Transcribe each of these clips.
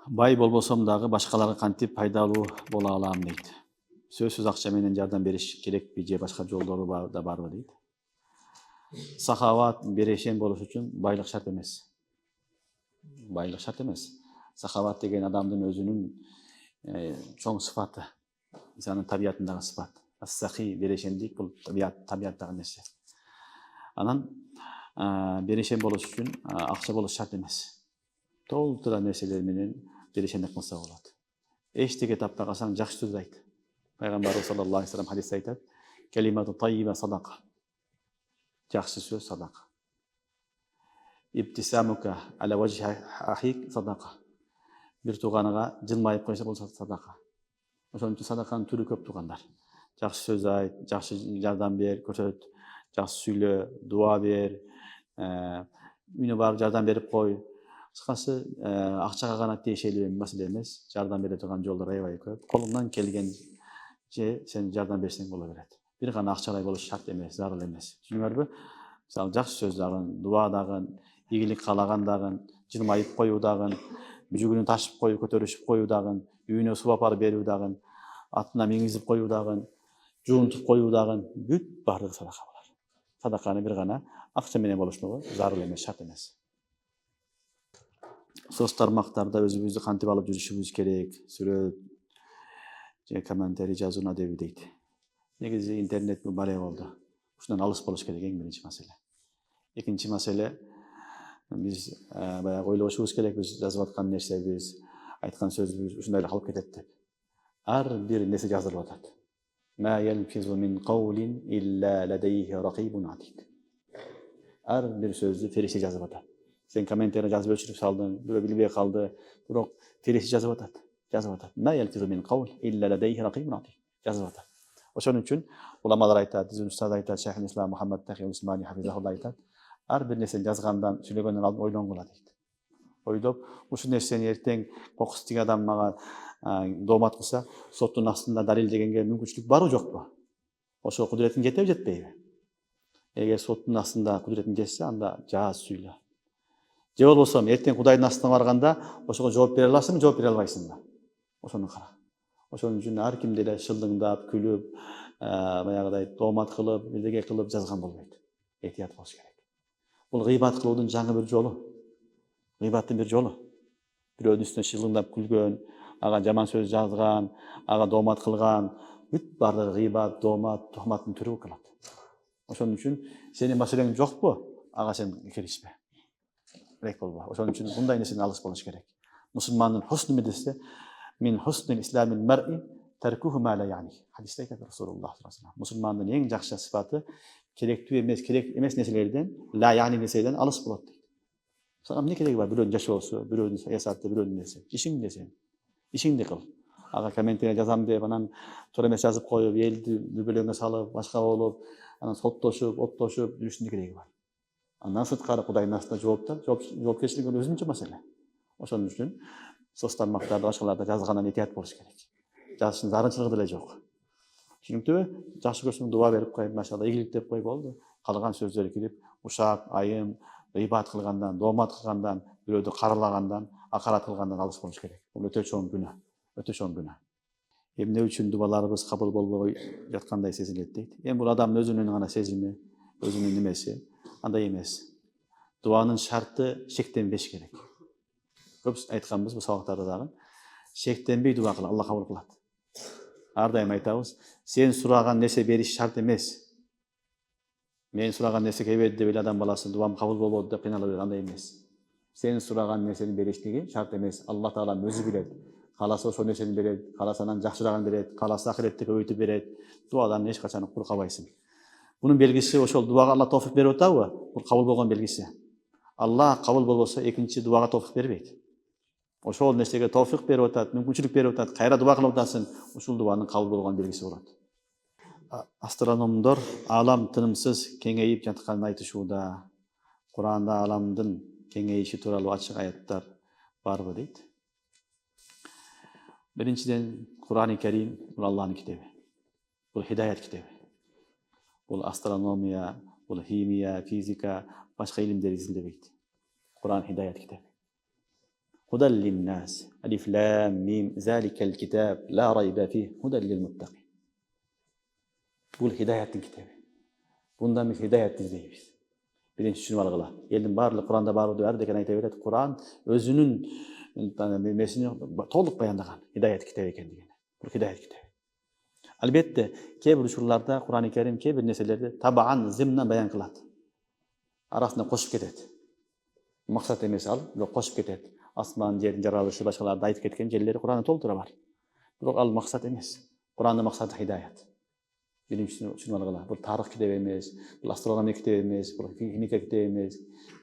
Бай болбосом дагы башкаларга кантип пайдалуу боло алам дейт. Сөзсүз акча менен жардам бериш керекпи же башка жолдору барбы дейт. Сахават берешен болуш үчүн байлык шарт эмес. Байлык шарт эмес. Сахават деген адамдын өзүнүн чоң сыфаты. Инсандын табиятындагы сыфат. Ас-сахи берешендик бул табияттагы нерсе. Анан берешен болуш үчүн акча болуш шарт эмес. Толтура нерселер менен берешендик кылса болот. Эчтеке таппагансаң жакшы сөз айт. Пайгамбарыбыз саллаллаху алейхи вассалам хадисте айтат: "Калимату таййиба садака." Жакшы сөз садака. Ибтисамука аля вajhi ахик садака. Бир тууганыңа жылмайып койсо болсо садака. Ошон үчүн садаканын түрү көп туугандар. Жакшы сөз айт, жакшы жардам бер, көрсөт, жакшы сүйлө, дуа бер, үйүнө барып жардам берип кой. Кыскасы акчага гана тиешелүү маселе эмес, жардам бере турган жолдор аябай көп. Колуңдан келгенче сен жардам берсең боло берет. Бир гана акчалай болуш шарт эмес, зарыл эмес. Түшүнүңөрбү? Мисалы жакшы сөз дагы, дуа дагы, ийгилик каалаган дагы, жылмайып коюу дагы, жүгүнү ташып коюу, көтөрүшүп коюу дагы, үйүнө суу апарып берүү дагы, атына миңизип коюу дагы, жуунтуп коюу дагы, бүт баардыгы садака болот. Садаканы бир гана акча менен болушлугу зарыл эмес, шарт эмес. Соц тармактарда өзүбүздү кантип алып жүрүшүбүз керек, сүрөт же комментарий жазууну адеби дейт. Негизи интернет бул бале болду. Ушундан алыс болуш керек эң биринчи маселе. Экинчи маселе, биз баягы ойлошубуз керек, биз жазып аткан нерсебиз, айткан сөзүбүз ушундай эле калып кетет деп. Ар бир нерсе жазылып атат. Ма ялфизу мин каулин илля ладайхи ракибун атид. Ар бир сөздү фериште жазып атат. Сен комментарий жазып өчүрүп салдың, бирөө билбей калды, бирок фериште жазып атат. Жазып атат. Ма ялфизу мин каул илля ладайхи ракибун атид. Жазып атат. Ошон үчүн уламалар айтат, биздин устаз айтат, Шейх ислам Мухаммад Тахи Усмани хафизахулла айтат, ар бир нерсени жазгандан, сүйлөгөндөн алдын ойлонгула дейт. Ойлоп, ушул нерсени эртең кокус тиги адам мага доомат кылса, соттун астында далилдегенге мүмкүнчүлүк барбы жокпу? Ошо кудуретиң жетеби, жетпейби? Эгер соттун астында кудуретиң жетсе, анда жааз сүйлө. Же болбосо эртең Кудайдын астына барганда ошого жооп бере аласыңбы, жооп бере албайсыңбы? Ошону кара. Ошон үчүн ар ким деле шылдыңдап, күлүп, баягыдай доомат кылып, бирдеге кылып жазган болбойт. Этият болуш керек. Бул гыйбат кылуудун жаңы бир жолу. Гыйбаттын бир жолу. Бирөөнүн үстүнө шылдыңдап күлгөн, ага жаман сөз жазган, ага доомат кылган, бүт баардыгы гыйбат, доомат, тухматтын түрү кылат. Ошон үчүн сенин маселең жокпу? Ага сен киришпе. Керек болбо. Ошон үчүн мындай нерседен алыс болуш керек. Мусулмандын хусну медресе min husnil islamil mar'i tarkuhu ma la yani. Hadiste aytат Rasulullah sallallahu aleyhi ve sellem. Musulmandын эң жакшы сыфаты керектүү эмес, керек эмес нерселерден, ла яни нерселерден алыс болот дейт. Сага эмне кереги бар? Бирөөнүн жашоосу, бирөөнүн саясаты, бирөөнүн нерсе. Ишиң нерсе. Ишиңди кыл. Ага комментарий жазам деп, анан туура эмес жазып коюп, элди дүбөлөңгө салып, башка болуп, анан соттошуп, оттошуп жүрүштүн кереги бар. Андан сырткары Кудайдын астында жоопкерчилик өзүнчө маселе. Ошон үчүн соц тармактарда, башкаларда жазгандан этият болуш керек. Жазыштын зарынчылыгы деле жок. Түшүнүктүбү? Жакшы көрсөң дуа берип кой, машалла, ийгилик деп кой, болду. Калган сөздөр кирип, ушак, айым, гыйбат кылгандан, доомат кылгандан, бирөөдү каралагандан, акарат кылгандан алыс болуш керек. Бул өтө чоң күнөө. Өтө чоң күнөө. Эмне үчүн дубаларыбыз кабыл болбой жаткандай сезилет дейт. Эми бул адамдын өзүнүн гана сезими, өзүнүн немеси, андай эмес. Дуанын шарты шектенбеш керек. Көп айтканбыз бул сабактарда дагы. Шектенбей дуа кыл, Алла кабыл кылат. Ар дайым айтабыз, сен сураган нерсе бериш шарт эмес. Мен сураган нерсе келбеди деп эле адам баласы дуам кабыл болбоду деп кыйналып жүрөт, андай эмес. Сен сураган нерсени бериштиги шарт эмес. Алла Таала өзү билет. Кааласа ошол нерсени берет, кааласа анан жакшырагын берет, кааласа ахиретте көбөйтүп берет. Дуадан эч качан кур калбайсың. Бунун белгиси ошол дуага Алла тоофик берип атабы? Бул кабыл болгон белгиси. Алла кабыл болбосо экинчи дуага тоофик бербейт. Ошол нерсеге тоофик берип атат, мүмкүнчүлүк берип атат, кайра дуа кылып атасың, ушул дуанын кабыл болгон белгиси болот. Астрономдор алам тынымсыз кеңейип жатканын айтышууда. Куранда аламдын кеңейиши тууралуу ачык аяттар барбы дейт. Биринчиден, Кур'ан-ы Карим бул Аллахтын китеби. Бул хидаят китеби. Бул астрономия, бул химия, физика, башка илимдер изилдебейт. Кур'ан хидаят китеби. هدى للناس ألف لام ميم ذلك الكتاب لا ريب فيه هدى للمتقين. Бұл хидаяттың кітабы. Бұнда біз хидаятты іздейміз. Бірінші түсініп алғыла. Елдің барлық Құранда баруды әрдекен айта береді. Құран өзінің месіне толық баяндаған хидаят кітабы екен деген. Бұл хидаят кітабы. Әлбетте, кейбір учурларда Құран-ы Кәрим кейбір нәрселерді табан зимнан баян қылады. Арасында қосып кетеді. Мақсат емес ал, бірақ қосып кетеді. Асман, жердің жаралышы, башқаларды айтып кеткен жерлері Құранда толтыра бар. Бірақ ал мақсат емес. Құранның мақсаты хидаят. Birincisini algıla. Bu tarih kitabı емес, bu astronomi kitabı емес, bu kimya kitabı емес,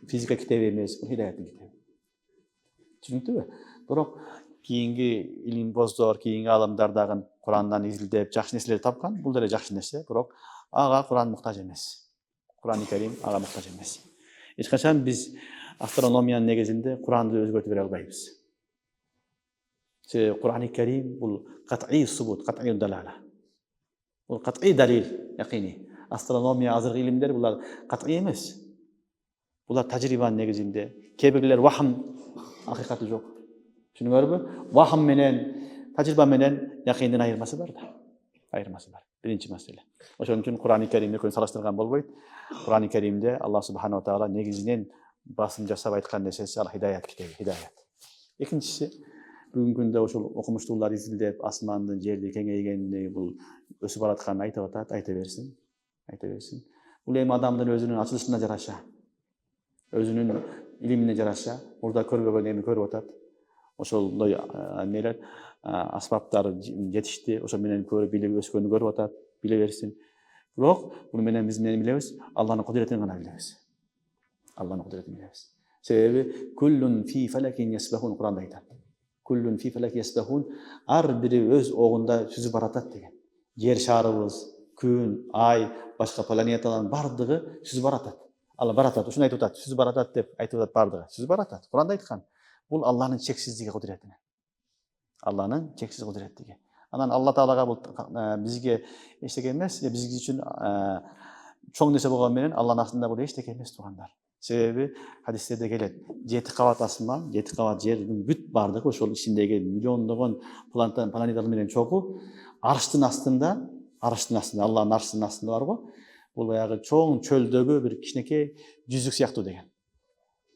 fizika kitabı емес, bu hidayatın kitabı. Түсінікті бе? Бірақ кейінгі илим боздор, кейінгі аламдардағы Құраннан изилдеп, жақсы нәрселер тапқан, бұл да жақсы нәрсе, бірақ аға Құран мұқтаж емес. Құран-ы Кәрим аға мұқтаж емес. Ешқашан біз астрономияның негізінде Құранды өзгертіп бере албаймыз. Құран-ы Кәрим бұл қат'i субут, қат'i далала. Бұл қат'i далил, яқини. Астрономия, азырғы илимдер бұлар қат'i емес. Бұлар тәжрибаның негізінде. Кейбірлер вахым ақиқаты жоқ. Түсініңіз бе? Вахым менен, тәжриба менен яқинден айырмасы бар да. Айырмасы бар. Бірінші мәселе. Ошон үчүн Құран-ы Кәримде көз салыштырған болбойт. Құран-ы Кәримде Алла субханала тағала негізінен басым жасап айтқан нәрсесі ал хидаят кітабы, хидаят. Екіншісі, бүгінгі күнде ошол окумуштуулар изилдеп, асмандын, жерди кеңейгенди, бул өсүп баратканын айтып атат, айта берсин. Бул эми адамдын өзүнүн ачылышына жараша, өзүнүн илимине жараша, мурда көрбөгөн эми көрүп атат. Ошолдой эмелер, аспаптар жетишти, ошол менен көрүп билип өскөнү көрүп атат, биле берсин. Бирок буну менен биз эмнени билебиз? Алланын кудуретин гана билебиз. Алланын кудуретин билебиз. Себеби куллун фи фалакин ясбахун Куранда айтат. Куллун фи фалак ясбахун, ар бири өз огунда сүзүп баратат деген. Жер шарыбыз, күн, ай, башка планеталардын бардыгы сүзүп баратат. Алла баратат, ушуну айтып атат, сүзүп баратат деп айтып атат бардыгы. Сүзүп баратат. Куранда айткан. Бул Алланын чексиздиги кудуретине. Алланын чексиз кудуреттиги. Анан Алла Таалага бул бизге эчтеке эмес, биз үчүн чоң нерсе болгон менен Алланын астында бул эчтеке эмес туугандар. Себеби хадистерде келет. 7 кабат асман, 7 кабат жердин бүт бардыгы ошол ичиндеги миллиондогон планеталар менен чогуу арштын астында, Алланын арштын астында бар го. Бул баягы чоң чөлдөгү бир кичинекей жүзүк сыяктуу деген.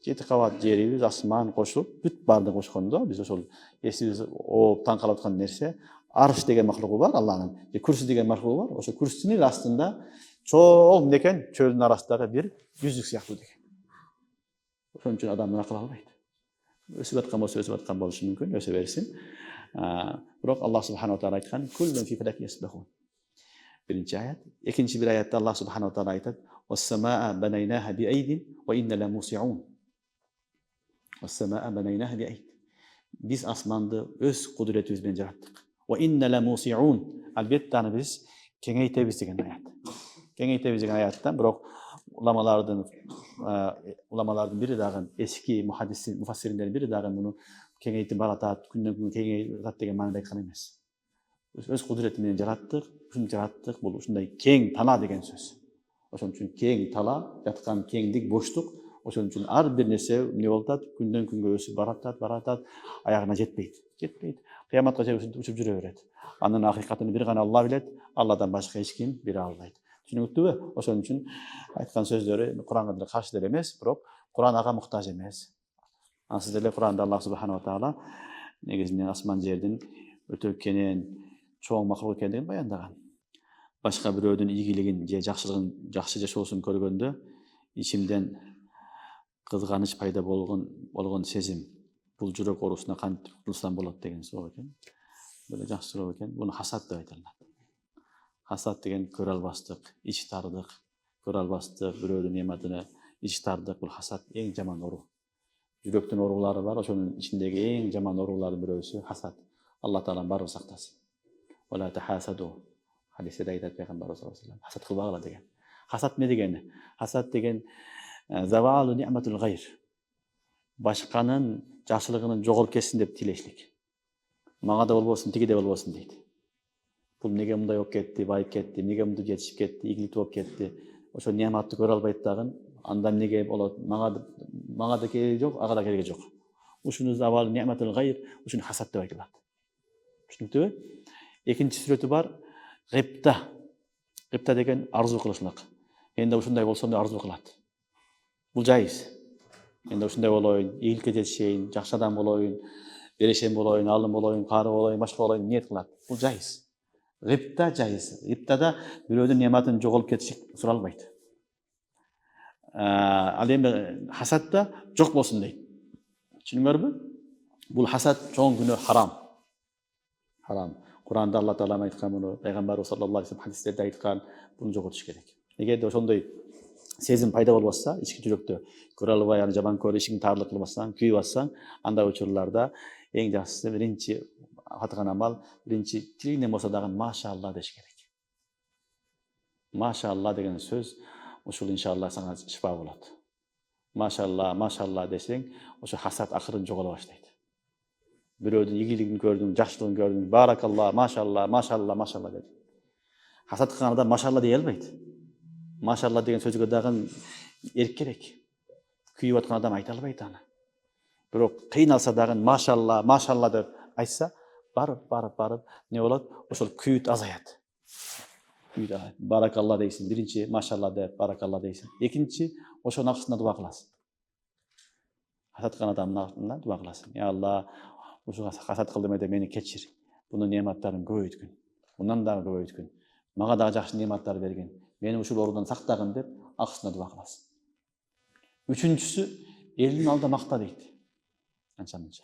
7 кабат жерибиз, асман кошулуп, бүт бардыгы кошкондо биз ошол эсибиз ооп таң калып аткан нерсе арш деген махлугу бар Алланын, курси деген махлугу бар. Ошо курсинин астында чоң некен чөлдүн арасындагы бир жүзүк сыяктуу деген. Ошон үчүн адамдын акылы албайт. Өсүп аткан болсо өсүп аткан болушу мүмкүн, өсө берсин. Бирок Алла субханала таала айткан куллун фи фалак ясбахун. Биринчи аят. Экинчи бир аятта Алла субханала таала айтат: "Вас-самаа банайнаха биайдин ва инна ламусиун." Вас-самаа банайнаха биайд. Биз асманды өз кудуретибиз менен жараттык. Ва инна ламусиун. Албетте аны биз кеңейтебиз деген аят. Кеңейтебиз деген аяттан бирок уламалардын бири дагы эски муфассириндердин бири дагы муну кеңейтип баратат, күндөн күнгө кеңейип атат деген маанада айткан эмес. Өз кудурети менен жараттык, ушуну жараттык, бул ушундай кең тала деген сөз. Ошон үчүн кең тала, жаткан кеңдик, боштук, ошон үчүн ар бир нерсе эмне болуп атат, күндөн күнгө өсүп баратат, аягына жетпейт. Кыяматка чейин учуп жүрө берет. Анын акыйкатын бир гана Алла билет, Алладан башка эч ким бере албайт. Түшүнүктүбү? Ошон үчүн айткан сөздөрү Куранга каршы деле эмес, бирок Куран ага муктаж эмес. Ансы деле Куранда Алла субханала таала негизинен асман жердин өтө кенен чоң махлук экендигин баяндаган. Башка бирөөнүн ийгилигин же жакшылыгын, жакшы жашоосун көргөндө ичимден кызганыч пайда болгон сезим, бул жүрөк оорусуна кантип кутулсам болот деген суроо экен. Бул жакшы суроо экен. Буну хасад деп айтылат. Хасад деген көрө албастык, ич тардык, көрө албастык, бирөөнүн нематына ич тардык, бул хасад эң жаман оору. Жүрөктүн оорулары бар, ошонун ичиндеги эң жаман оорулардын бирөөсү хасад. Алла Таала барын сактасын. Вала тахасаду. Хадисте айтат пайгамбар саллаллаху алейхи вассалам, хасад кылбагыла деген. Хасад эмне дегени? Хасад деген завалу ни'матул гайр. Башканын жакшылыгынын жоголуп кетсин деп тилешлик. Мага да болбосун, тиги да болбосун дейт. Бул неге мындай болуп кетти, байып кетти, неге мындай жетишип кетти, ийгиликтүү болуп кетти. Ошо неаматты көрө албайт дагы, анда эмнеге болот? Мага да кереги жок, ага да кереги жок. ушуну завал ниъматул гайр, ушуну хасад деп айтылат. Түшүнүктүбү? Экинчи сүрөтү бар гыпта. Гыпта деген арзу кылышлык. Менде ушундай болсо да арзу кылат. Бул жайыз. Менде ушундай болоюн, ийгиликке жетишейин, жакшы адам болоюн, берешен болоюн, алым болоюн, кары болоюн, башка болоюн ниет кылат. Бул жайыз. Гыпта жайыз. Гыптада бирөөнүн нематын жоголуп кетиши суралбайт. Ал эми хасадда жок болсун дейт. Түшүндүңөрбү? Бул хасад чоң күнөө харам. Харам. Куранда Алла Таала айткан муну, пайгамбарыбыз саллаллаху алейхи вассалам хадистерде айткан, буну жоготуш керек. Эгерде ошондой сезим пайда болбосо, ички жүрөктө көрө албай, аны жаман көрүп, ишиңди таарлык кылбасаң, күйүп атсаң, андай учурларда эң жакшысы биринчи аткан амал, биринчи тилинен болсо дагы машалла деш керек. Машалла деген сөз ушул иншалла сага шифа болот. Машалла, машалла десең, ошо хасад акырын жоголо баштайт. Бирөөдүн ийгилигин көрдүң, жакшылыгын көрдүң, баракалла, машалла, машалла, машалла деди. Хасад кылган адам машалла дей албайт. Машалла деген сөзгө дагы эркерээк. Күйүп аткан адам айта албайт аны. Бирок кыйналса дагы машалла, машалла деп айтса, барып не болот? Ошол күйүт азаят. Баракалла дейсиң, биринчи машалла деп баракалла дейсиң. Экинчи ошонун акысына дуа кыласың. Хасад кылган адамына дуа кыласың. Я Алла, ушуга хасад кылдым эде мени кечир. Бунун нематтарын көбөйткүн. Мындан дагы көбөйткүн. Мага дагы жакшы нематтар бергин. Мени ушул орундан сактагын деп акысына дуа кыласың. Үчүнчүсү элдин алдында макта дейт. Анча-мынча.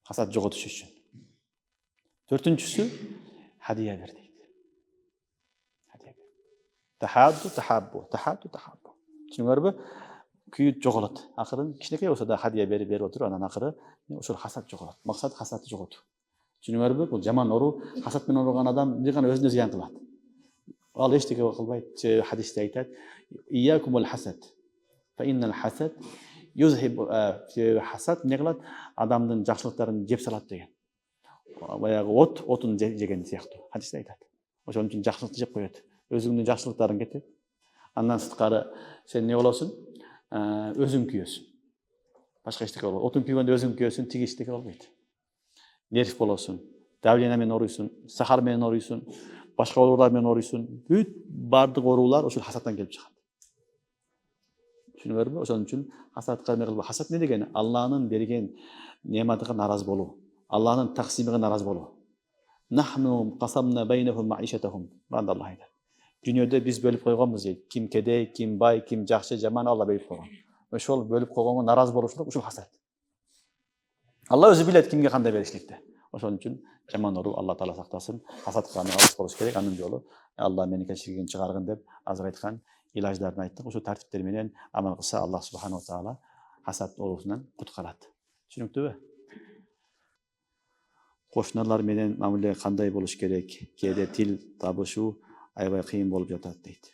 Хасад жоготуш үчүн. Төртүнчүсү хадия бер дейт. Хадия бер. Тахаббу. Түшүнүңөрбү? Күйүт жоголот. Акырын кичинекей болсо да хадия берип отуруп, анан акыры ошол хасад жоголот. Максат хасадты жоготуу. Түшүнүңөрбү? Бул жаман ору, хасад менен ооруган адам бир гана өзүнө зыян кылат. Ал эчтеке кылбайт. Хадисте айтат: "Ияkumул хасад. Фа иннал хасад юзхибу хасад не кылат? Адамдын жакшылыктарын жеп салат" деген. Баягы отун жеген сыяктуу. Хадисте айтат. Ошон үчүн жакшылыкты жеп коет. Өзүңдүн жакшылыктарың кетет. Андан сырткары сен не болосуң? Өзүң күйөсүң. Башка эчтеке болбойт. Отун күйгөндө өзүң күйөсүң, тиги эчтеке болбойт. Нерв болосуң. Давление менен ооруйсуң, сахар менен ооруйсуң, башка оорулар менен ооруйсуң. Бүт бардык оорулар ошол хасаттан келип чыгат. Түшүнүңөрбү? Ошон үчүн хасадка эме кылба. Хасад не дегени? Алланын берген нематыга наразы болуу. Алланын таксимиге наразы болуу. Нахну касамна байнахум маишатахум. Мында Алла айтат. Дүйнөдө биз бөлүп койгонбуз дейт. Ким кедей, ким бай, ким жакшы, жаман Алла бөлүп койгон. Ошол бөлүп койгонго наразы болушулук ушул хасад. Алла өзү билет кимге кандай беришликти. Ошон үчүн жаман ору Алла Таала сактасын. Хасад кылгандан алыс болуш керек. Анын жолу Алла мени кечиргин чыгаргын деп азыр айткан илаждарын айттык. Ошол тартиптер менен амал кылса Алла субханаху таала хасад оорусунан куткарат. Түшүнүктүбү? Кошуналар менен мамиле кандай болуш керек? Кээде тил табышуу аябай кыйын болуп жатат дейт.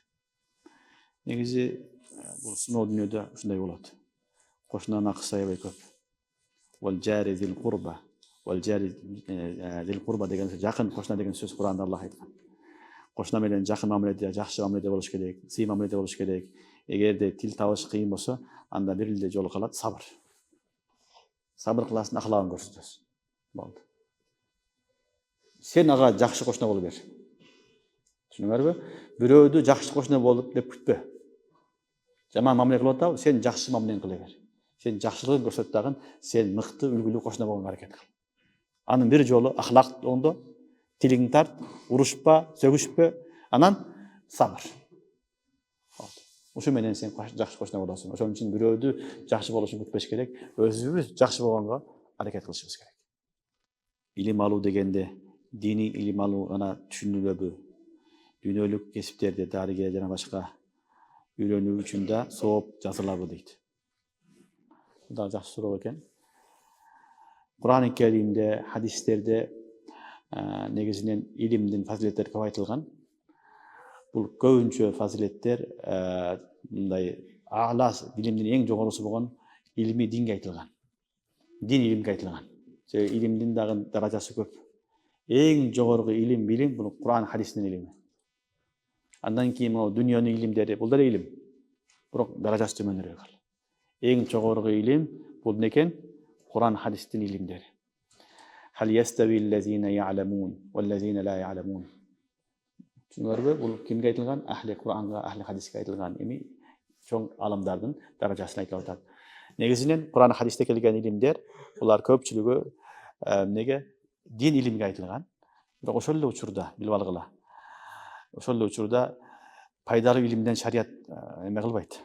Негизи бул сыноо дүйнөдө ушундай болот. Кошунанын акысы аябай көп. Вал жари зил курба. Вал жари зил курба деген жакын кошуна деген сөз Куранда Алла айткан. Кошуна менен жакын мамиледе, жакшы мамиледе болуш керек, сый мамиледе болуш керек. Эгерде тил табыш кыйын болсо, анда бир эле жолу калат сабыр. Сабыр кыласың, ахлагын көрсөтөсүң. Болду. Сен ага жакшы кошуна болуп бер. Түшүнүңөрбү? Бирөөдү жакшы кошуна болуп деп күтпө. Жаман мамиле кылып атабы, сен жакшы мамилени кыла бер. Сен жакшылыгын көрсөт дагы, сен мыкты, үлгүлүү кошуна болгонго аракет кыл. Анын бир жолу ахлак оңдо, тилиңди тарт, урушпа, сөгүшпө, анан сабыр. Ошо менен сен жакшы кошуна болосуң. Ошон үчүн бирөөдү жакшы болушун күтпөш керек, өзүбүз жакшы болгонго аракет кылышыбыз керек. Илим алуу дегенде диний илим алуу гана түшүнүлөбү? Дүйнөлүк кесиптерде дарыгер жана башка үйрөнүү үчүн да сооп жазылабы дейт. Бул да жакшы суроо экен. Кур'ан-ы Керимде, хадистерде негизинен илимдин фазилеттери көп айтылган. Бул көбүнчө фазилеттер мындай аалас илимдин эң жогорусу болгон илимий динге айтылган. Дин илимге айтылган. Илимдин дагы даражасы көп. Эң жогорку илим билим бул Кур'ан хадистин илими. Андан кийин дүйнөнүн илимдери бул да илим. Бирок даражасы төмөнүрөөк. Эң жогорку илим бул некен? Kur'an hadistin ilimleri. Hal yestevillezine ya'lemun vellezine la ya'lemun. Çünkü bu kimge aytılgan? Ahli Kur'an'a, ahli hadisке aytılgan emi çoğ alimdardın darajasına aytılып атат. Negizинен Kur'an hadiste kelген ilimler, ular köpçülügü nege din ilimге aytılgan. Бирок ошол эле учурда билип алгыла. Ошол эле учурда пайдалуу илимден шарият эме кылбайт.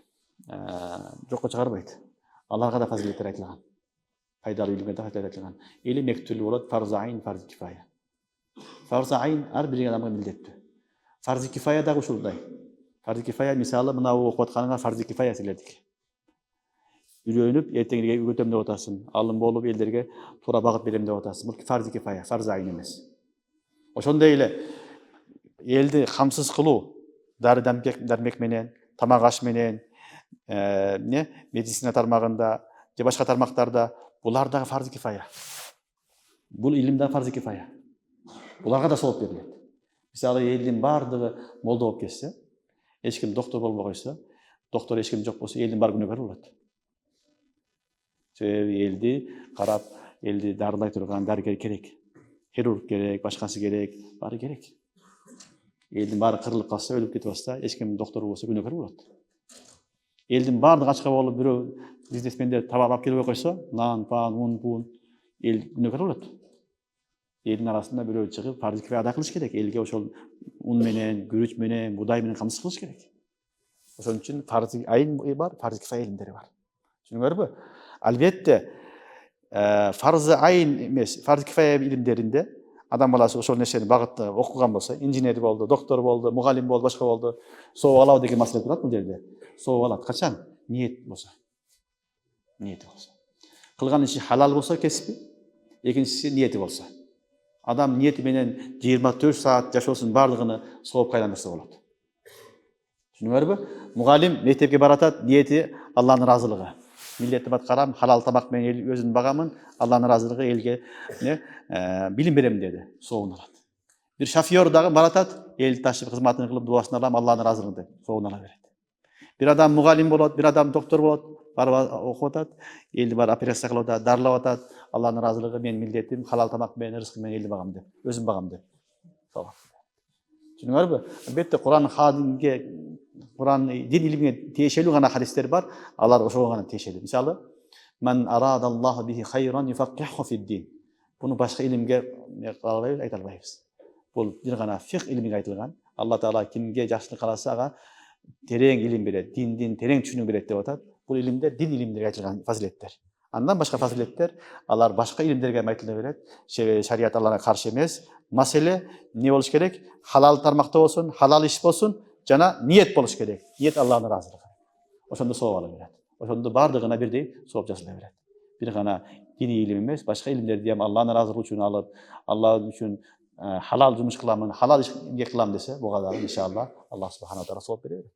Жокко чыгарбайт. Аларга да фазилеттер айтылган. Пайдалуу илимге да фазилеттер айтылган. Илим эки түрлүү болот: фарз айн, фарз кифая. Фарз айн ар бир адамга милдеттүү. Фарз кифая да ушулдай. Фарз кифая мисалы мына окуп атканыңа фарз кифая силердики. Үйрөнүп эртеңге үйрөтөм деп атасың. Алым болуп элдерге туура багыт берем деп атасың. Бул фарз кифая, фарз айн эмес. Ошондой эле элди камсыз кылуу, дары дармек менен, тамак аш менен, медицина тармагында же башка тармактарда булар дагы фарз кифая. Бул илим да фарз кифая. Буларга да сооп берилет. Мисалы элдин бардыгы молдо болуп кетсе, эч ким доктор болбой койсо, доктор эч ким жок болсо, элдин баары күнөөкөр болот. Себеби элди карап, элди дарылай турган дарыгер керек. Хирург керек, башкасы керек, баары керек. Элдин баары кырылып калса, өлүп кетип калса, эч ким доктор болсо күнөөкөр болот. Элдин баардыгы ачка болуп, бирөө бизнесмендер табак алып келбей койсо, нан, пан, ун, пун, эл күнөөкөр болот. Элдин арасында бирөө чыгып, фарз кифая ада кылыш керек. Элге ошол ун менен, күрүч менен, будай менен камсыз кылыш керек. Ошон үчүн фарз айн бар, фарз кифая илимдери бар. Түшүнүңөрбү? Албетте, фарз айн эмес, фарз кифая илимдеринде адам баласы ошол нерсени багытта окуган болсо, инженер болду, доктор болду, мугалим болду, башка болду, сооп алабы деген маселе турат бул жерде. Сооп алат. Качан? Ниет болсо. Ниети болсо. Кылган иши халал болсо кесиби, экинчиси ниети болсо. Адам ниети менен 24 саат жашоосунун баардыгын сооп кайландырса болот. Түшүнүңөрбү? Мугалим мектепке баратат, ниети Алланын ыраазылыгы. Миллетти баткарам, халал тамак менен өзүн багамын, Алланын ыраазылыгы элге билим берем деди, сообун алат. Бир шофёр дагы баратат, эл ташып кызматын кылып дуасын алам, Алланын ыраазылыгы деп сообун ала берет. Бир адам мугалим болот, бир адам доктор болот, барып окуп атат, элди бар операция кылып атат, дарылап атат, Алланын ыраазылыгы, менин милдетим халал тамак менен, рызкы менен элди багам деп, өзүм багам деп. Түшүнүңөрбү? Албетте Кур'ан дин илимине тиешелүү гана хадистер бар, алар ошого гана тиешелүү. Мисалы, "Ман арадаллаху бихи хайран юфаккиху фид-дин." Буну башка илимге айта албайбыз. Бул бир гана фих илимине айтылган. Алла Таала кимге жакшылык кааласа ага терең илим берет, диндин терең түшүнүк берет деп атат. Бул илимде дин илимдерге айтылган фазилеттер. Андан башка фазилеттер, алар башка илимдерге айтыла берет. Шарият аларга каршы эмес. Маселе не болуш керек? Халал тармакта болсун, халал иш болсун, жана ниет болуш керек. Ниет Алланын ыраазылыгы. Ошондо сооп ала берет. Ошондо бардыгына бирдей сооп жазыла берет. Бир гана диний илим эмес, башка илимдерди ham Алланын ыраазылыгы үчүн алып, Алла үчүн халал жумуш кыламын, халал ишке кылам десе, буга дагы иншалла Аллах субхана ва таала сооп берет.